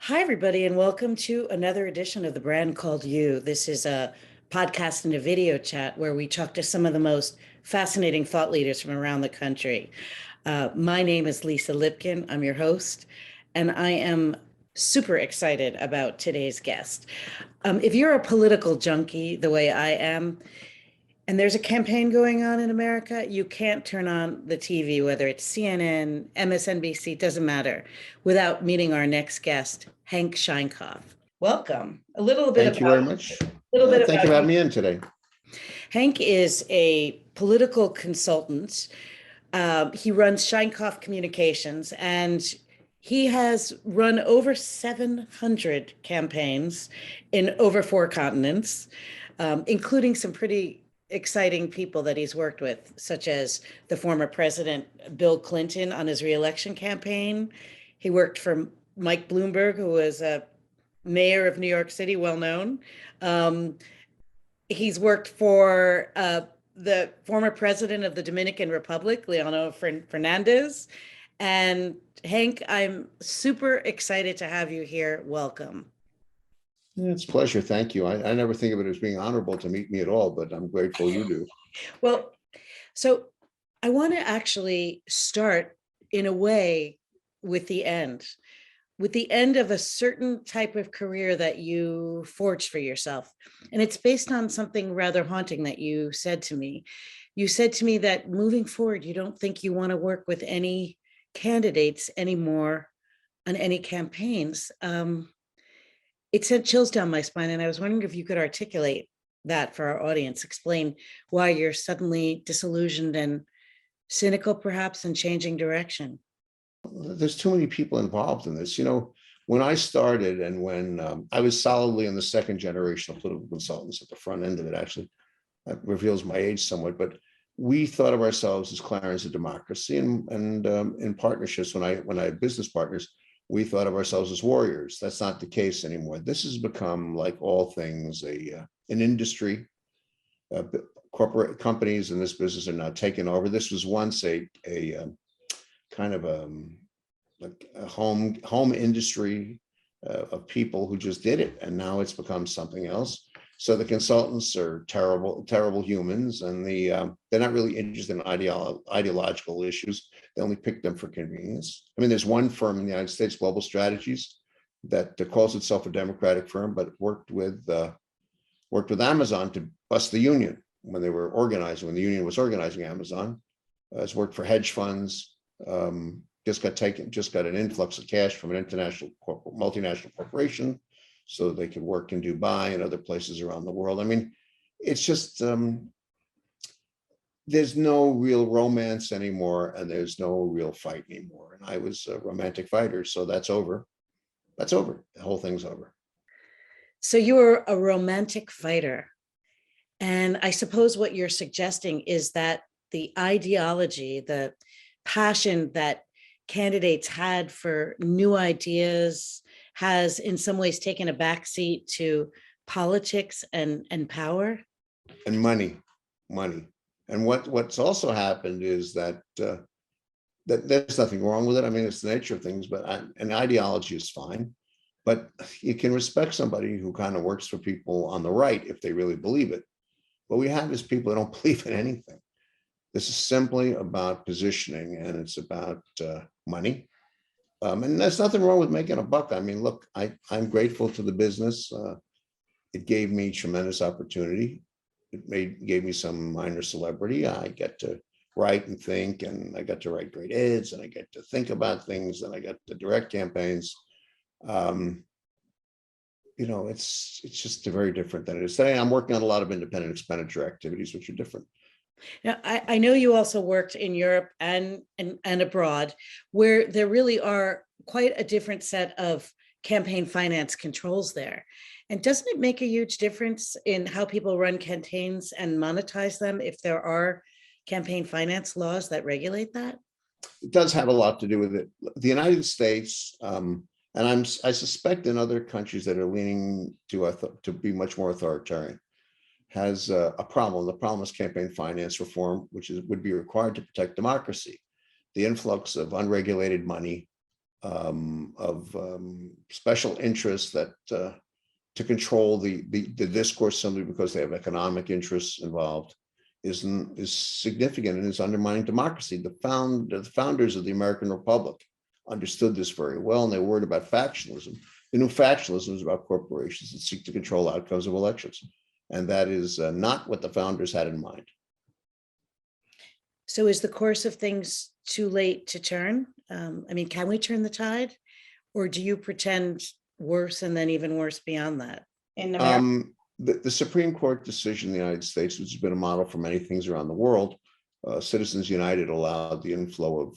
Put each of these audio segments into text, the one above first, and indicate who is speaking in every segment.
Speaker 1: Hi, everybody, and welcome to another edition of The Brand Called You. This is a podcast and a video chat where we talk to some of the most fascinating thought leaders from around the country. My name is Lisa Lipkin. I'm your host, and I am super excited about today's guest. If you're a political junkie the way I am, and there's a campaign going on in America, you can't turn on the TV, whether it's CNN, MSNBC, doesn't matter, without meeting our next guest, Hank Sheinkopf. Welcome.
Speaker 2: Thank you very much. Thank you for having me in today.
Speaker 1: Hank is a political consultant. He runs Sheinkopf Communications, and he has run over 700 campaigns in over 4 continents, including some pretty exciting people that he's worked with, such as the former president Bill Clinton on his reelection campaign. He worked for Mike Bloomberg, who was a mayor of New York City, well known. He's worked for the former president of the Dominican Republic, Leonardo Fernandez. And Hank, I'm super excited to have you here. Welcome.
Speaker 2: It's a pleasure. Thank you. I never think of it as being honorable to meet me at all, but I'm grateful you do.
Speaker 1: Well, so I want to actually start in a way with the end of a certain type of career that you forged for yourself. And it's based on something rather haunting that you said to me. You said to me that moving forward, you don't think you want to work with any candidates anymore on any campaigns. It sent chills down my spine, and I was wondering if you could articulate that for our audience, explain why you're suddenly disillusioned and cynical, perhaps, and changing direction.
Speaker 2: There's too many people involved in this. You know, when I started and when I was solidly in the second generation of political consultants at the front end of it, actually, that reveals my age somewhat, but we thought of ourselves as clarence of democracy, and in partnerships, when I had business partners, we thought of ourselves as warriors. That's not the case anymore. This has become, like all things, an industry. Corporate companies in this business are now taking over. This was once a kind of like a home industry of people who just did it, and now it's become something else. So the consultants are terrible humans, and they're not really interested in ideological issues. They only pick them for convenience. I mean, there's one firm in the United States, Global Strategist, that calls itself a democratic firm, but worked with Amazon to bust the union when they were organizing. When the union was organizing Amazon, has worked for hedge funds. Just got an influx of cash from an multinational corporation, so they could work in Dubai and other places around the world. I mean, it's just, there's no real romance anymore, and there's no real fight anymore. And I was a romantic fighter, so that's over. That's over. The whole thing's over.
Speaker 1: So you were a romantic fighter. And I suppose what you're suggesting is that the ideology, the passion that candidates had for new ideas has in some ways taken a backseat to politics and power
Speaker 2: and money. And what's also happened is that that there's nothing wrong with it. I mean, it's the nature of things, but an ideology is fine, but you can respect somebody who kind of works for people on the right if they really believe it. What we have is people that don't believe in anything. This is simply about positioning, and it's about money. And there's nothing wrong with making a buck. I mean, look, I'm grateful to the business. It gave me tremendous opportunity. It gave me some minor celebrity. I get to write and think, and I got to write great ads, and I get to think about things, and I got to direct campaigns. You know, it's just very different than it is today. I'm working on a lot of independent expenditure activities, which are different.
Speaker 1: Now, I know you also worked in Europe and abroad, where there really are quite a different set of campaign finance controls there. And doesn't it make a huge difference in how people run campaigns and monetize them if there are campaign finance laws that regulate that?
Speaker 2: It does have a lot to do with it. The United States, and I suspect in other countries that are leaning to be much more authoritarian, has a problem. The problem is campaign finance reform, which would be required to protect democracy. The influx of unregulated money special interests that to control the discourse simply because they have economic interests involved is significant and is undermining democracy. The founders of the American Republic understood this very well, and they worried about factionalism. The new factionalism is about corporations that seek to control outcomes of elections, and that is not what the founders had in mind.
Speaker 1: So is the course of things too late to turn? I mean, can we turn the tide? Or do you pretend worse and then even worse beyond that in America?
Speaker 2: The Supreme Court decision in the United States, which has been a model for many things around the world, Citizens United allowed the inflow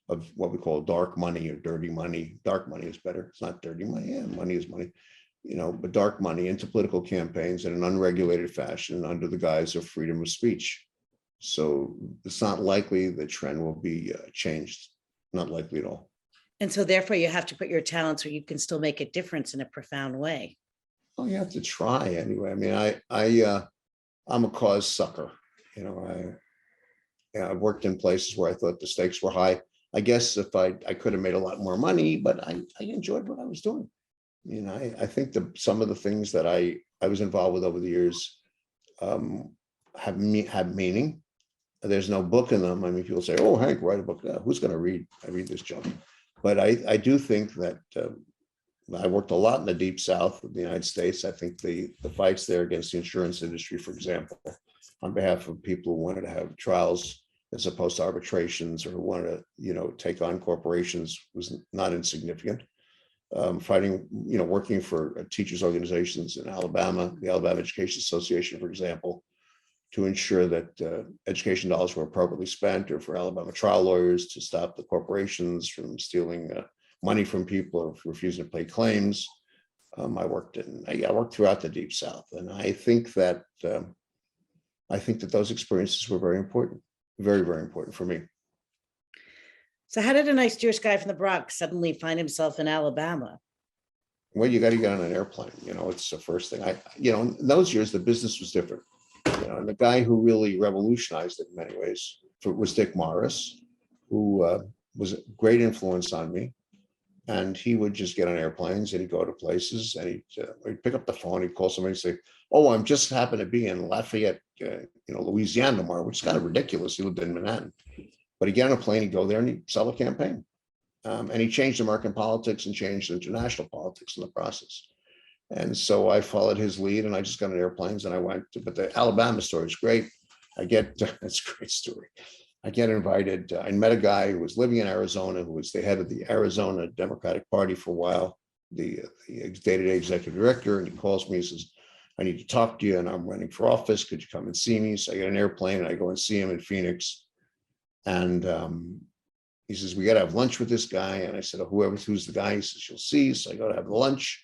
Speaker 2: of what we call dark money or dirty money. Dark money is better. It's not dirty money. Yeah, money is money, but dark money into political campaigns in an unregulated fashion under the guise of freedom of speech. So it's not likely the trend will be changed. Not likely at all.
Speaker 1: And so therefore you have to put your talents where you can still make a difference in a profound way.
Speaker 2: Oh, you have to try anyway. I mean, I'm a cause sucker. I've worked in places where I thought the stakes were high. I guess if I could have made a lot more money, but I enjoyed what I was doing. I think some of the things that I was involved with over the years have meaning. There's no book in them. I mean, people say, "Oh, Hank, write a book." Who's going to read this junk? But I do think that I worked a lot in the deep South of the United States. I think the fights there against the insurance industry, for example, on behalf of people who wanted to have trials as opposed to arbitrations, or who wanted to, take on corporations, was not insignificant. Fighting, working for teachers' organizations in Alabama, the Alabama Education Association, for example, to ensure that education dollars were appropriately spent, or for Alabama trial lawyers to stop the corporations from stealing money from people or refusing to pay claims. I worked throughout the Deep South, and I think that those experiences were very important, very, very important for me.
Speaker 1: So how did a nice Jewish guy from the Bronx suddenly find himself in Alabama?
Speaker 2: Well, you got to get on an airplane. It's the first thing. In those years, the business was different. And the guy who really revolutionized it in many ways was Dick Morris, who was a great influence on me. And he would just get on airplanes and he'd go to places and he'd pick up the phone, he'd call somebody and say, "Oh, I'm just happen to be in Lafayette, Louisiana tomorrow," which is kind of ridiculous. He lived in Manhattan. But he'd get on a plane, he'd go there and he'd sell a campaign. And he changed American politics and changed international politics in the process. And so I followed his lead and I just got on airplanes and I went but the Alabama story is great. It's a great story. I get invited. I met a guy who was living in Arizona, who was the head of the Arizona Democratic Party for a while, the day-to-day executive director. And he calls me, he says, "I need to talk to you and I'm running for office. Could you come and see me?" So I get an airplane and I go and see him in Phoenix. And he says, "We got to have lunch with this guy." And I said, "Who's the guy?" He says, "You'll see." So I go to have lunch.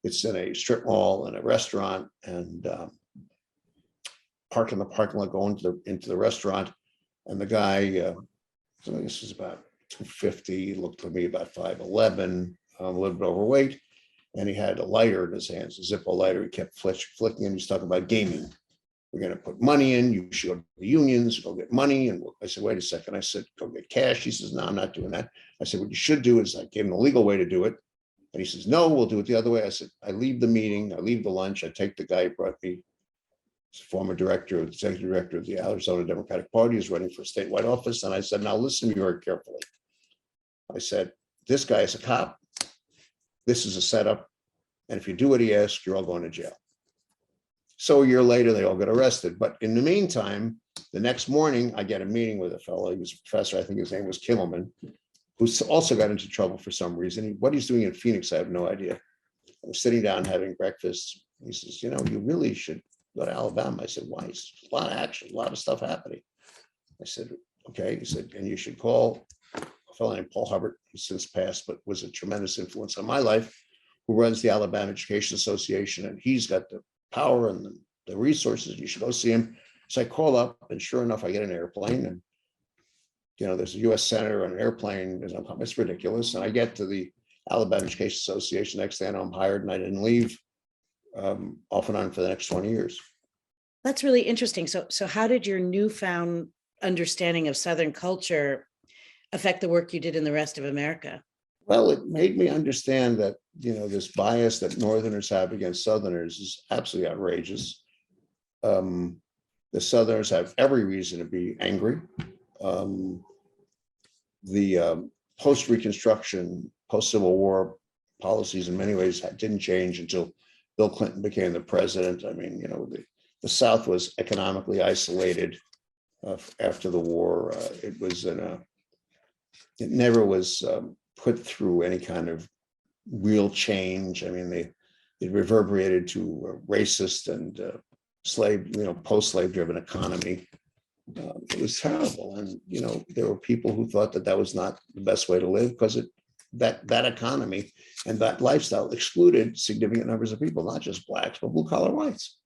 Speaker 2: It's in a strip mall and a restaurant, and park in the parking lot, go into the restaurant. And the guy, so this was about 250, looked to me about 5'11", a little bit overweight. And he had a lighter in his hands, a Zippo lighter. He kept flicking, and he's talking about gaming. "We're going to put money in. You should go to the unions, go get money." And I said, "Wait a second." I said, "Go get cash." He says, "No, I'm not doing that." I said, "What you should do is," I gave him the legal way to do it. And he says, "No, we'll do it the other way." I said, I leave the meeting, I leave the lunch, I take the guy who brought me, former executive director of the Arizona Democratic Party, is running for statewide office. And I said, "Now listen to me very carefully." I said, "This guy is a cop. This is a setup. And if you do what he asks, you're all going to jail." So a year later, they all got arrested. But in the meantime, the next morning, I get a meeting with a fellow. He was a professor. I think his name was Kimmelman, who also got into trouble for some reason. What he's doing in Phoenix, I have no idea. I was sitting down having breakfast. He says, "You really should go to Alabama." I said, "Why?" He says, "A lot of action, a lot of stuff happening." I said, "Okay." He said, "And you should call a fellow named Paul Hubbard, who's since passed, but was a tremendous influence on my life, who runs the Alabama Education Association. And he's got the power and the resources. You should go see him." So I call up, and sure enough, I get an airplane, and there's a U.S. senator on an airplane. It's ridiculous. And I get to the Alabama Education Association. Next thing I know, I'm hired, and I didn't leave off and on for the next 20 years.
Speaker 1: That's really interesting. So how did your newfound understanding of Southern culture affect the work you did in the rest of America?
Speaker 2: Well, it made me understand that, this bias that Northerners have against Southerners is absolutely outrageous. The Southerners have every reason to be angry. The post-Reconstruction, post-Civil War policies in many ways didn't change until Bill Clinton became the president. I mean, the South was economically isolated after the war. It never was put through any kind of real change. I mean, it reverberated to a racist and slave, post-slave driven economy. It was terrible. And, there were people who thought that was not the best way to live because that economy and that lifestyle excluded significant numbers of people, not just blacks, but blue collar whites.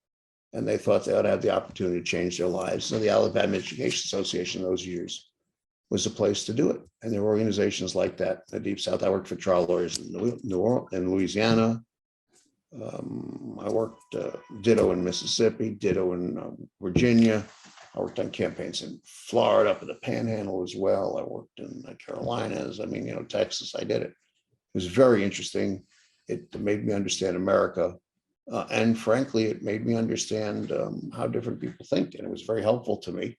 Speaker 2: And they thought they ought to have the opportunity to change their lives. So the Alabama Education Association in those years was a place to do it. And there were organizations like that in the Deep South. I worked for trial lawyers in New Orleans, in Louisiana. I worked ditto in Mississippi, ditto in Virginia. I worked on campaigns in Florida, up in the Panhandle as well. I worked in the Carolinas. I mean, Texas. I did it. It was very interesting. It made me understand America. And frankly, it made me understand how different people think. And it was very helpful to me.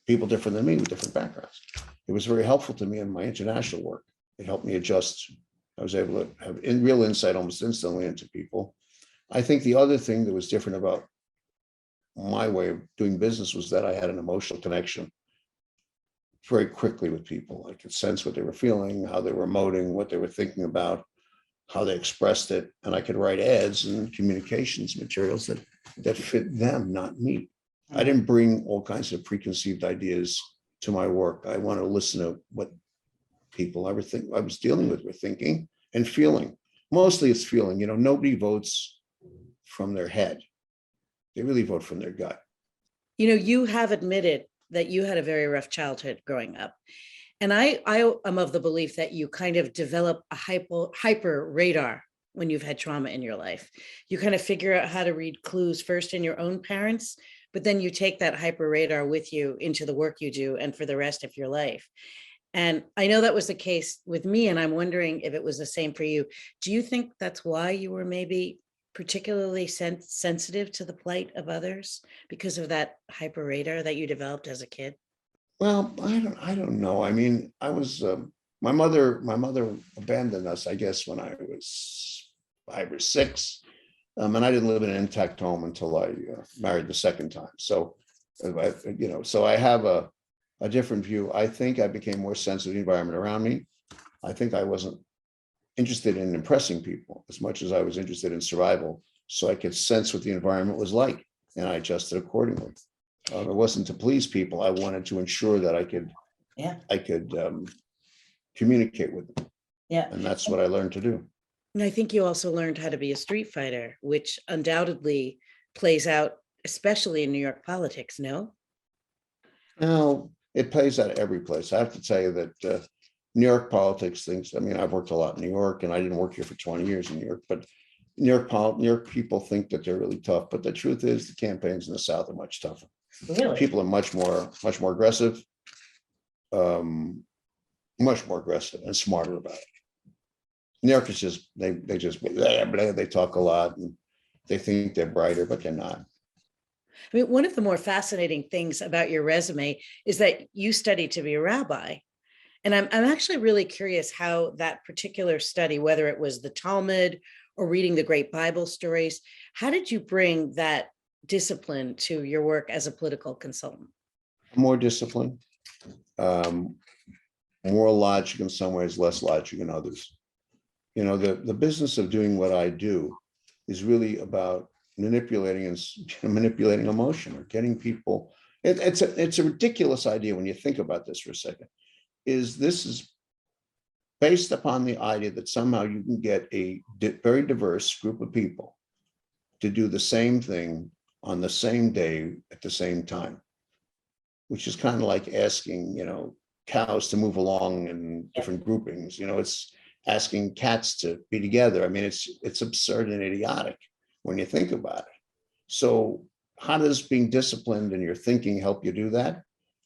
Speaker 2: People different than me with different backgrounds. It was very helpful to me in my international work. It helped me adjust. I was able to have real insight almost instantly into people. I think the other thing that was different about my way of doing business was that I had an emotional connection very quickly with people. I could sense what they were feeling, how they were emoting, what they were thinking about, how they expressed it. And I could write ads and communications materials that fit them, not me. I didn't bring all kinds of preconceived ideas to my work. I want to listen to what people I was dealing with were thinking and feeling. Mostly it's feeling. Nobody votes from their head. They really vote from their gut.
Speaker 1: You have admitted that you had a very rough childhood growing up. And I am of the belief that you kind of develop a hyper radar when you've had trauma in your life. You kind of figure out how to read clues first in your own parents, but then you take that hyper radar with you into the work you do and for the rest of your life. And I know that was the case with me, and I'm wondering if it was the same for you. Do you think that's why you were maybe particularly sensitive to the plight of others because of that hyper radar that you developed as a kid?
Speaker 2: Well, I don't know. I mean, I was my mother abandoned us, I guess, when I was 5 or 6, and I didn't live in an intact home until I married the second time. So, so I have a different view. I think I became more sensitive to the environment around me. I think I wasn't interested in impressing people as much as I was interested in survival. So I could sense what the environment was like, and I adjusted accordingly. It wasn't to please people. I wanted to ensure that I could communicate with them.
Speaker 1: Yeah.
Speaker 2: And that's what I learned to do.
Speaker 1: And I think you also learned how to be a street fighter, which undoubtedly plays out, especially in New York politics, no?
Speaker 2: Now, it plays out every place. I have to tell you that New York politics thinks, I mean, I've worked a lot in New York, and I didn't work here for 20 years in New York, but New York people think that they're really tough. But the truth is the campaigns in the South are much tougher.
Speaker 1: Really?
Speaker 2: People are much more aggressive, much more aggressive and smarter about it. New Yorkers just, they talk a lot and they think they're brighter, but they're not.
Speaker 1: I mean, one of the more fascinating things about your resume is that you studied to be a rabbi. And I'm actually really curious how that particular study, whether it was the Talmud or reading the great Bible stories, how did you bring that discipline to your work as a political consultant?
Speaker 2: More discipline, more logic in some ways, less logic in others. The business of doing what I do is really about manipulating emotion or getting people. It's a ridiculous idea when you think about this for a second. This is based upon the idea that somehow you can get a very diverse group of people to do the same thing on the same day at the same time, which is kind of like asking, cows to move along in different groupings. It's asking cats to be together. I mean, it's absurd and idiotic when you think about it. So how does being disciplined in your thinking help you do that?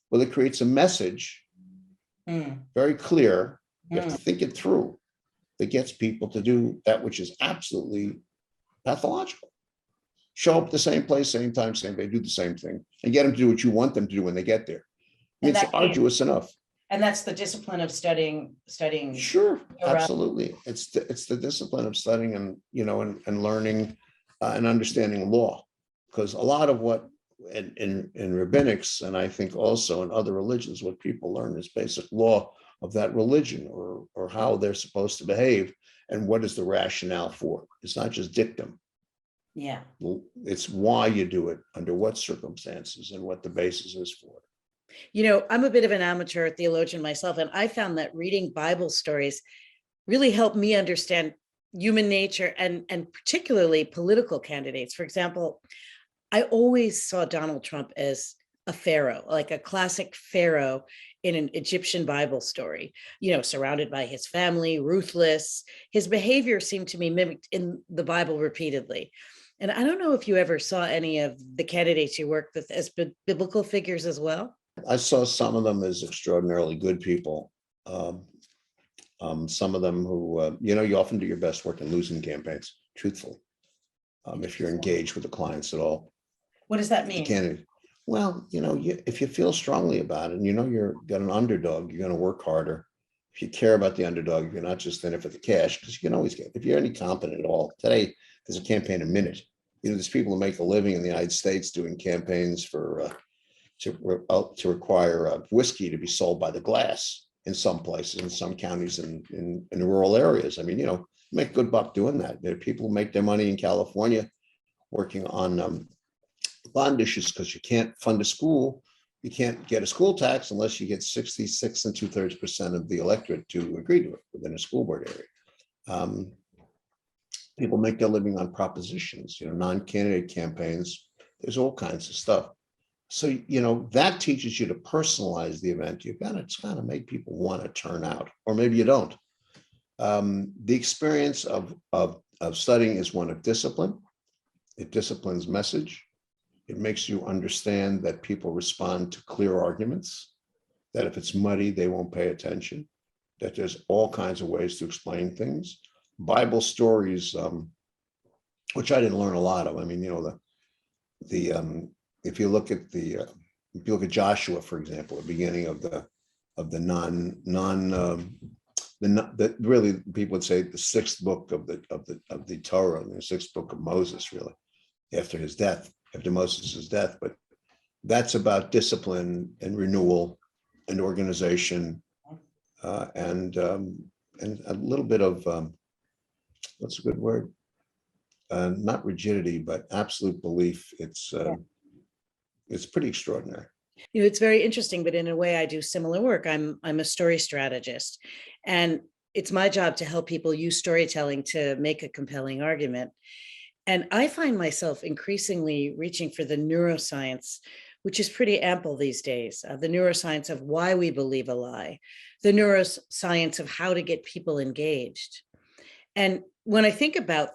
Speaker 2: Well, it creates a message, very clear. You have to think it through. that gets people to do that which is absolutely pathological. Show up at the same place, same time, same day, do the same thing, and get them to do what you want them to do when they get there. I mean,
Speaker 1: And
Speaker 2: it's arduous enough.
Speaker 1: and that's the discipline of studying.
Speaker 2: Sure,
Speaker 1: around.
Speaker 2: absolutely. It's the discipline of studying and, and learning and understanding law. Because a lot of what in rabbinics, and I think also in other religions, what people learn is basic law of that religion, or how they're supposed to behave and what is the rationale for it. It's not just dictum.
Speaker 1: Yeah.
Speaker 2: It's why you do it, under what circumstances, and what the basis is for it.
Speaker 1: I'm a bit of an amateur theologian myself, and I found that reading Bible stories really helped me understand human nature and particularly political candidates. For example, I always saw Donald Trump as a pharaoh, like a classic pharaoh in an Egyptian Bible story, surrounded by his family, ruthless. His behavior seemed to me mimicked in the Bible repeatedly. And I don't know if you ever saw any of the candidates you worked with as biblical figures as well.
Speaker 2: I saw some of them as extraordinarily good people. Some of them who, you often do your best work in losing campaigns, truthfully, if you're engaged with the clients at all.
Speaker 1: What does that mean?
Speaker 2: Candidate. Well, if you feel strongly about it, and you're got an underdog, you're going to work harder. If you care about the underdog, if you're not just in it for the cash, because you can always get, if you're any competent at all. Today, there's a campaign a minute. There's people who make a living in the United States doing campaigns for to require whiskey to be sold by the glass in some places, in some counties, in rural areas. I mean, make good buck doing that. There are people who make their money in California working on bond issues, because you can't fund a school. You can't get a school tax unless you get 66 2/3% of the electorate to agree to it within a school board area. People make their living on propositions, non-candidate campaigns. There's all kinds of stuff. So, that teaches you to personalize the event. You've got to kind of make people want to turn out, or maybe you don't. The experience of studying is one of discipline. It disciplines message. It makes you understand that people respond to clear arguments, that if it's muddy, they won't pay attention, that there's all kinds of ways to explain things. Bible stories, which I didn't learn a lot of. I mean, if you look at Joshua, for example, the beginning of the really, people would say the sixth book of the Torah, and the sixth book of Moses, really, after Moses' death. But that's about discipline and renewal and organization, and a little bit of what's a good word? Not rigidity, but absolute belief. It's pretty extraordinary.
Speaker 1: It's very interesting, but in a way I do similar work. I'm a story strategist, and it's my job to help people use storytelling to make a compelling argument. And I find myself increasingly reaching for the neuroscience, which is pretty ample these days, the neuroscience of why we believe a lie, the neuroscience of how to get people engaged. And when I think about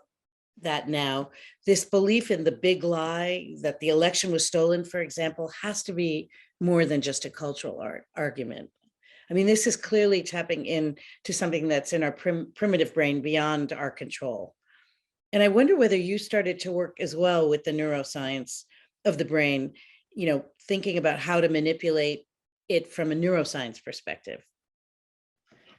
Speaker 1: that now, this belief in the big lie that the election was stolen, for example, has to be more than just a cultural argument. I mean, this is clearly tapping into something that's in our primitive brain beyond our control. And I wonder whether you started to work as well with the neuroscience of the brain, thinking about how to manipulate it from a neuroscience perspective.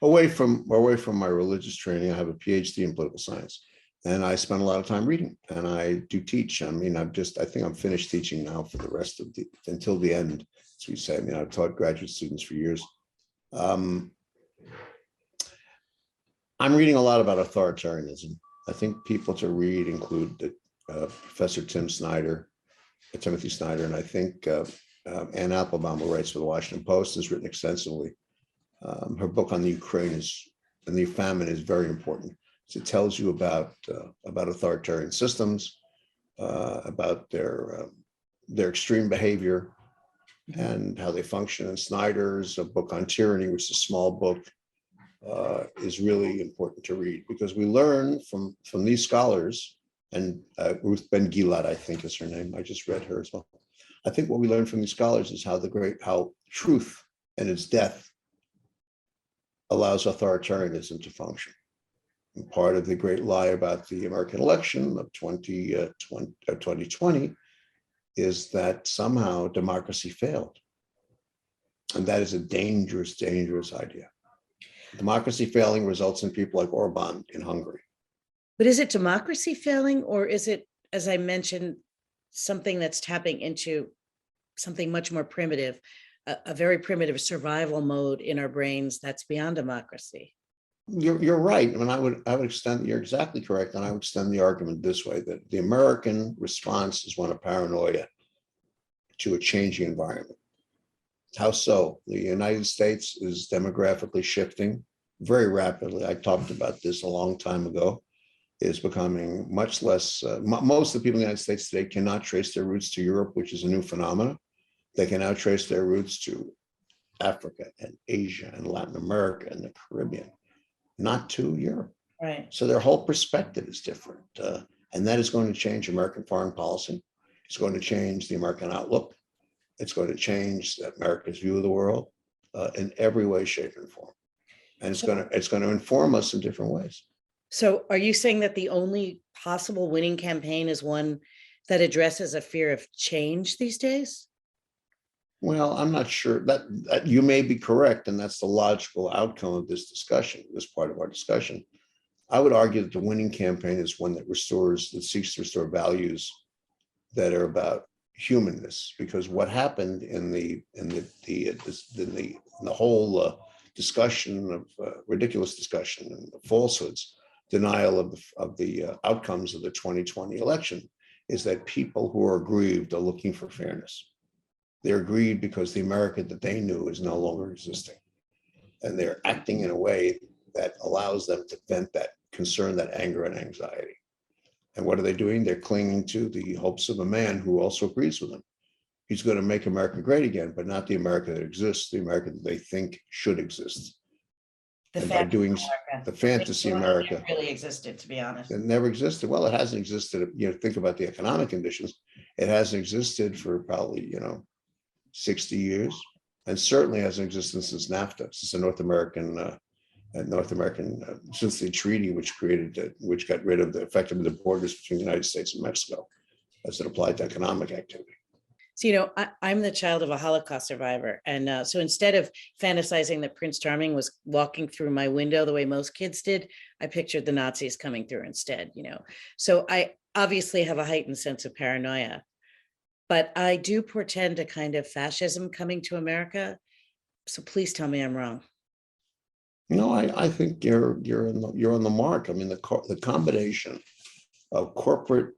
Speaker 2: Away from my religious training, I have a PhD in political science. And I spend a lot of time reading, and I do teach. I mean, I think I'm finished teaching now for the rest of until the end, as we say. I mean, I've taught graduate students for years. I'm reading a lot about authoritarianism. I think people to read include Professor Timothy Snyder, and I think Ann Applebaum, who writes for the Washington Post, has written extensively. Her book on the Ukraine and the famine is very important. It tells you about authoritarian systems, about their extreme behavior, and how they function. And Snyder's book on tyranny, which is a small book, is really important to read, because we learn from these scholars. And Ruth Ben Gilad, I think is her name. I just read her as well. I think what we learn from these scholars is how truth and its death allows authoritarianism to function. part of the great lie about the American election of 2020 is that somehow democracy failed. And that is a dangerous, dangerous idea. Democracy failing results in people like Orban in Hungary.
Speaker 1: But is it democracy failing, or is it, as I mentioned, something that's tapping into something much more primitive, a very primitive survival mode in our brains that's beyond democracy?
Speaker 2: You're right. I mean, I would extend, you're exactly correct. And I would extend the argument this way, that the American response is one of paranoia to a changing environment. How so? The United States is demographically shifting very rapidly. I talked about this a long time ago. Is becoming much less, most of the people in the United States today cannot trace their roots to Europe, which is a new phenomenon. They can now trace their roots to Africa and Asia and Latin America and the Caribbean, not to Europe.
Speaker 1: Right.
Speaker 2: So their whole perspective is different. And that is going to change American foreign policy. It's going to change the American outlook. It's going to change America's view of the world in every way, shape, and form. And it's going to inform us in different ways.
Speaker 1: So are you saying that the only possible winning campaign is one that addresses a fear of change these days?
Speaker 2: Well, I'm not sure that you may be correct, and that's the logical outcome of this discussion, this part of our discussion. I would argue that the winning campaign is one that seeks to restore values that are about humanness, because what happened in the whole discussion of ridiculous discussion and the falsehoods, denial of the outcomes of the 2020 election, is that people who are aggrieved are looking for fairness. They're aggrieved because the America that they knew is no longer existing. And they're acting in a way that allows them to vent that concern, that anger and anxiety. And what are they doing? They're clinging to the hopes of a man who also agrees with them. He's going to make America great again, but not the America that exists, the America that they think should exist. And by doing the fantasy America
Speaker 1: really existed, to be honest.
Speaker 2: It never existed. Well, it hasn't existed. Think about the economic conditions. It hasn't existed for probably, 60 years, and certainly hasn't existed since NAFTA, since the since the treaty which got rid of effectively the borders between the United States and Mexico as it applied to economic activity.
Speaker 1: So, I'm the child of a Holocaust survivor. And so instead of fantasizing that Prince Charming was walking through my window the way most kids did, I pictured the Nazis coming through instead, So I obviously have a heightened sense of paranoia, but I do portend a kind of fascism coming to America. So please tell me I'm wrong.
Speaker 2: No, I think you're on the mark. I mean, the combination of corporate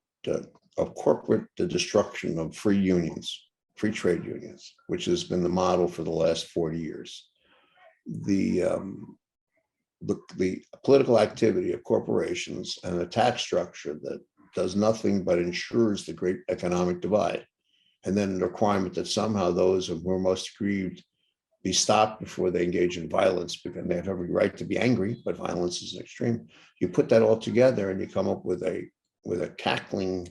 Speaker 2: destruction of free unions, free trade unions, which has been the model for the last 40 years. The political activity of corporations and a tax structure that does nothing but ensures the great economic divide. And then the requirement that somehow those who are most aggrieved be stopped before they engage in violence, because they have every right to be angry, but violence is an extreme. You put that all together and you come up with a cackling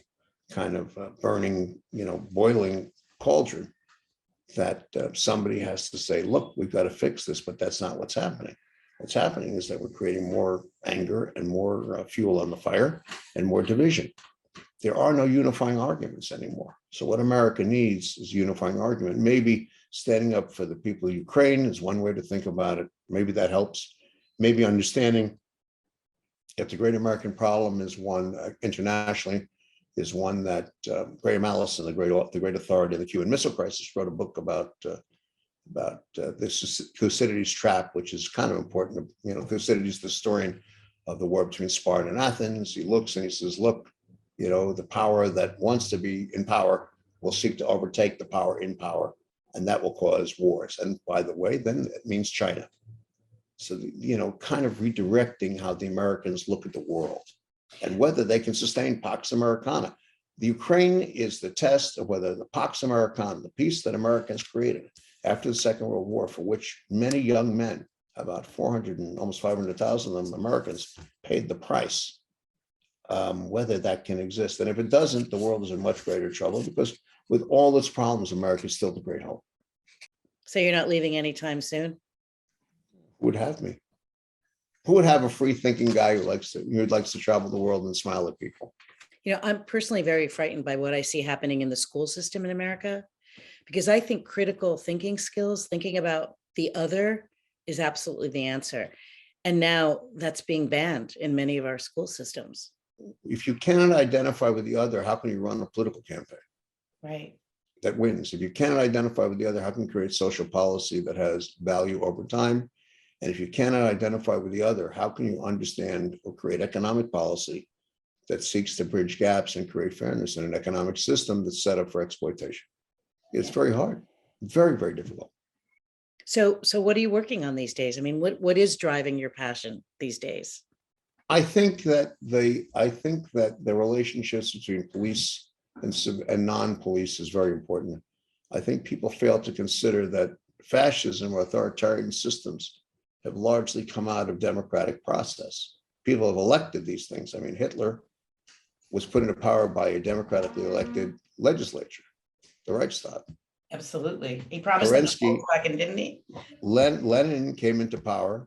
Speaker 2: kind of burning, boiling cauldron that somebody has to say, look, we've got to fix this, but that's not what's happening. What's happening is that we're creating more anger and more fuel on the fire and more division. There are no unifying arguments anymore. So what America needs is a unifying argument. Maybe standing up for the people of Ukraine is one way to think about it. Maybe that helps. Maybe understanding if the great American problem is one internationally, is one that Graham Allison, the great authority in the Cuban Missile Crisis, wrote a book about this Thucydides trap, which is kind of important. Thucydides, the historian of the war between Sparta and Athens, he looks and he says, look, the power that wants to be in power will seek to overtake the power in power, and that will cause wars. And by the way, then it means China. So, kind of redirecting how the Americans look at the world and whether they can sustain Pax Americana. The Ukraine is the test of whether the Pax Americana, the peace that Americans created after the Second World War, for which many young men, about 400 and almost 500,000 of them Americans, paid the price, whether that can exist. And if it doesn't, the world is in much greater trouble, because with all its problems, America is still the great hope.
Speaker 1: So you're not leaving anytime soon?
Speaker 2: Who would have me? Who would have a free thinking guy who likes to travel the world and smile at people?
Speaker 1: I'm personally very frightened by what I see happening in the school system in America, because I think critical thinking skills, thinking about the other, is absolutely the answer. And now that's being banned in many of our school systems.
Speaker 2: If you cannot identify with the other, how can you run a political campaign
Speaker 1: Right.
Speaker 2: that wins? If you cannot identify with the other, how can you create social policy that has value over time? And if you cannot identify with the other, how can you understand or create economic policy that seeks to bridge gaps and create fairness in an economic system that's set up for exploitation? It's very hard, very, very difficult.
Speaker 1: So what are you working on these days? I mean, what is driving your passion these days?
Speaker 2: I think that the relationships between police and non-police is very important. I think people fail to consider that fascism or authoritarian systems have largely come out of democratic process. People have elected these things. I mean, Hitler was put into power by a democratically elected legislature, the Reichstag.
Speaker 1: Absolutely. He promised
Speaker 2: Kerensky,
Speaker 1: Volkswagen, didn't he?
Speaker 2: Lenin came into power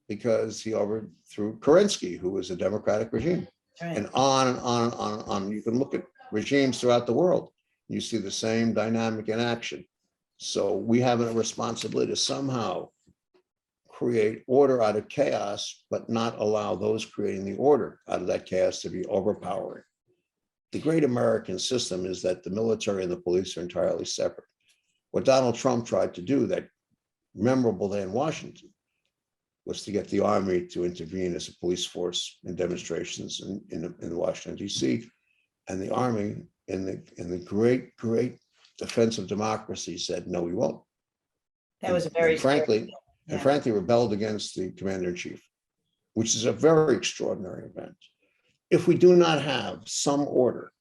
Speaker 2: because he overthrew Kerensky, who was a democratic regime.
Speaker 1: Right.
Speaker 2: And on and on and on and on. You can look at regimes throughout the world. You see the same dynamic in action. So we have a responsibility to somehow create order out of chaos, but not allow those creating the order out of that chaos to be overpowering. The great American system is that the military and the police are entirely separate. What Donald Trump tried to do that memorable day in Washington was to get the army to intervene as a police force in demonstrations in Washington, D.C. And the army, in the great defense of democracy, said, no, we won't.
Speaker 1: That was a very
Speaker 2: frankly rebelled against the commander-in-chief, which is a very extraordinary event. If we do not have some order,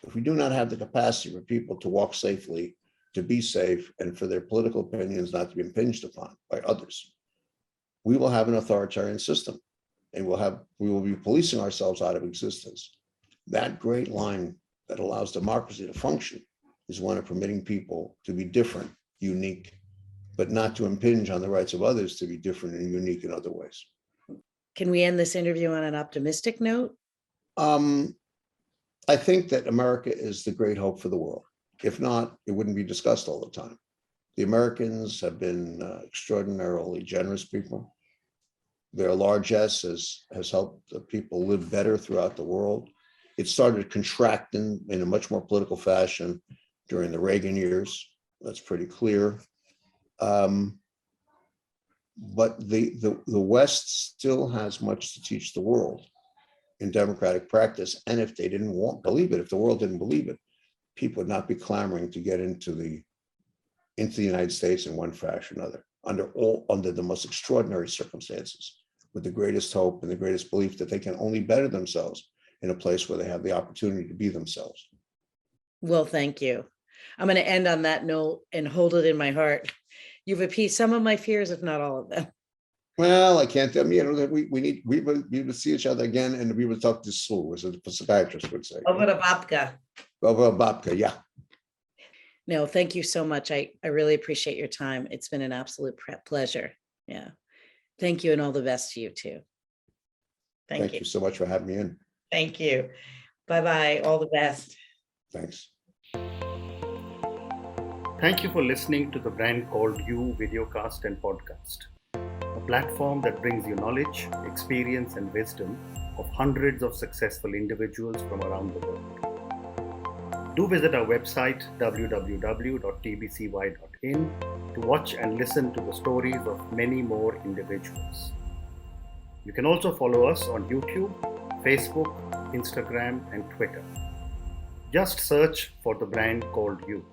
Speaker 2: if we do not have the capacity for people to walk safely, to be safe, and for their political opinions not to be impinged upon by others, we will have an authoritarian system, and we will be policing ourselves out of existence. That great line that allows democracy to function is one of permitting people to be different, unique, but not to impinge on the rights of others to be different and unique in other ways.
Speaker 1: Can we end this interview on an optimistic note?
Speaker 2: I think that America is the great hope for the world. If not, it wouldn't be discussed all the time. The Americans have been extraordinarily generous people. Their largesse has helped people live better throughout the world. It started contracting in a much more political fashion during the Reagan years. That's pretty clear. But the West still has much to teach the world in democratic practice. And if they didn't believe it, if the world didn't believe it, people would not be clamoring to get into the United States in one fashion or another, under the most extraordinary circumstances, with the greatest hope and the greatest belief that they can only better themselves in a place where they have the opportunity to be themselves.
Speaker 1: Well, thank you. I'm going to end on that note and hold it in my heart. You've appeased some of my fears, if not all of them.
Speaker 2: Well, I can't tell you, we would see each other again, and we would talk to Sue, as a psychiatrist would say.
Speaker 1: Over to Babka.
Speaker 2: Over Babka, yeah.
Speaker 1: No, thank you so much. I really appreciate your time. It's been an absolute pleasure. Yeah. Thank you, and all the best to you too.
Speaker 2: Thank you so much for having me in.
Speaker 1: Thank you. Bye-bye. All the best.
Speaker 2: Thanks.
Speaker 3: Thank you for listening to the Brand Called You videocast and podcast, a platform that brings you knowledge, experience, and wisdom of hundreds of successful individuals from around the world. Do visit our website www.tbcy.in to watch and listen to the stories of many more individuals. You can also follow us on YouTube, Facebook, Instagram, and Twitter. Just search for the Brand Called You.